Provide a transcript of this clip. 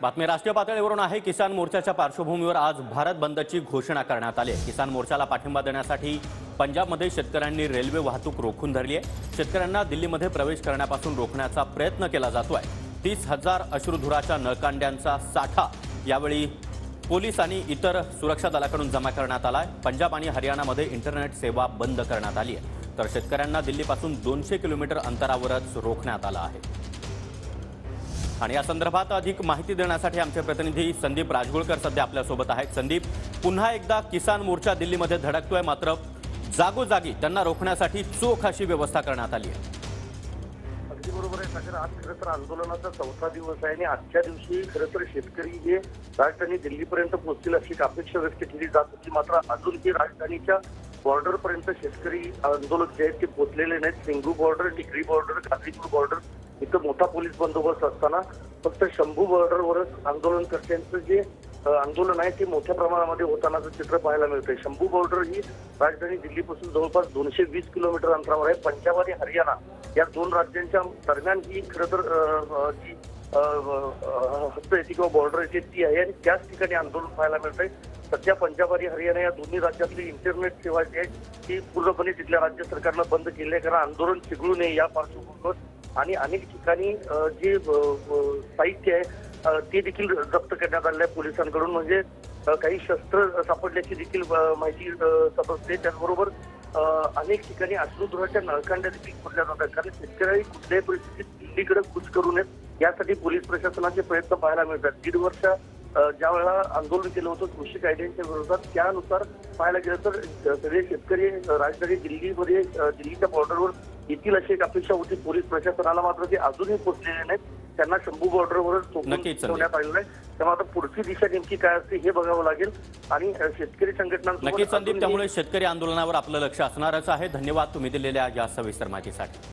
बातमी राष्ट्रीय पातळीवरून आहे। किसान मोर्चाच्या पार्श्वभूमीवर आज भारत बंदची घोषणा करण्यात आली आहे। किसान मोर्चाला पाठिंबा देण्यासाठी पंजाबमध्ये शेतकऱ्यांनी रेल्वे वाहतूक रोखून धरली आहे। शेतकऱ्यांना दिल्लीमध्ये प्रवेश करण्यापासून रोखण्याचा प्रयत्न केला जातोय। 30,000 अश्रुधुराच्या नळकांड्यांचा साठा यावेळी पोलीस आणि इतर सुरक्षा दलाकडून जमा करण्यात आलाय। पंजाब आणि हरियाणामध्ये इंटरनेट सेवा बंद करण्यात आली आहे, तर शेतकऱ्यांना दिल्लीपासून 200 किलोमीटर अंतरावरच रोखण्यात आलं आहे। आणि या संदर्भात अधिक माहिती देण्यासाठी आमचे प्रतिनिधी संदीप राजगुळकर सध्या आपल्या सोबत आहेत। संदीप, पुन्हा एकदा किसान मोर्चा दिल्लीमध्ये धडकतोय, मात्र जागोजागी त्यांना रोखण्यासाठी चोख अशी व्यवस्था करण्यात आली आहे। अगदी बरोबर आहे सागर। आज खरं तर आंदोलनाचा 4था दिवस आहे आणि आजच्या दिवशी खरं तर शेतकरी हे राजधानी दिल्लीपर्यंत पोहोचतील अशी अपेक्षा व्यक्त केली जात होती, मात्र अजूनही राजधानीच्या बॉर्डर पर्यंत शेतकरी आंदोलक जे आहेत ते पोहोचलेले नाहीत। सिंघू बॉर्डर, टिकरी बॉर्डर, गाझीपूर बॉर्डर इथं मोठा पोलीस बंदोबस्त असताना फक्त शंभू बॉर्डरवरच आंदोलनकर्त्यांचं जे आंदोलन आहे ते मोठ्या प्रमाणामध्ये होतानाचं चित्र पाहायला मिळतंय। शंभू बॉर्डर ही राजधानी दिल्लीपासून जवळपास 220 किलोमीटर अंतरावर आहे। पंजाब आणि हरियाणा या दोन राज्यांच्या दरम्यान ही खरं तर जी हद्द येते किंवा बॉर्डर येते ती आहे आणि त्याच ठिकाणी आंदोलन पाहायला मिळतंय। सध्या पंजाब आणि हरियाणा या दोन्ही राज्यातली इंटरनेट सेवा जी आहे ती पूर्णपणे तिथल्या राज्य सरकारनं बंद केली आहे, कारण आंदोलन चिघळू नये या पार्श्वभूमीवर। आणि अनेक ठिकाणी जे साहित्य आहे ते देखील जप्त करण्यात आले आहे पोलिसांकडून, म्हणजे काही शस्त्र सापडल्याची देखील माहिती समजते। त्याचबरोबर अनेक ठिकाणी अश्रुधुराच्या नळकांड्या देखील फोडल्या जातात, कारण शेतकरी कुठल्याही परिस्थितीत दिल्लीकडे कूच करू नयेत यासाठी पोलीस प्रशासनाचे प्रयत्न पाहायला मिळतात। 1.5 वर्ष ज्या वेळेला आंदोलन केलं होतं कृषी कायद्यांच्या विरोधात, त्यानुसार पाहायला गेलं तर सगळे शेतकरी राजधानी दिल्लीमध्ये दिल्लीच्या बॉर्डरवर येतील अशी एक अपेक्षा होती पोलीस प्रशासनाला, मात्र ते अजूनही पोहोचलेले नाहीत। त्यांना शंभू बॉर्डरवरच ठेवण्यात आलेलं आहे। त्यामुळे आता पुढची दिशा नेमकी काय असते हे बघावं लागेल आणि शेतकरी संघटनांसोबत नक्कीच संदीप, त्यामुळे शेतकरी आंदोलनावर आपलं लक्ष असणारच आहे। धन्यवाद तुम्ही दिलेल्या या सविस्तर माहितीसाठी।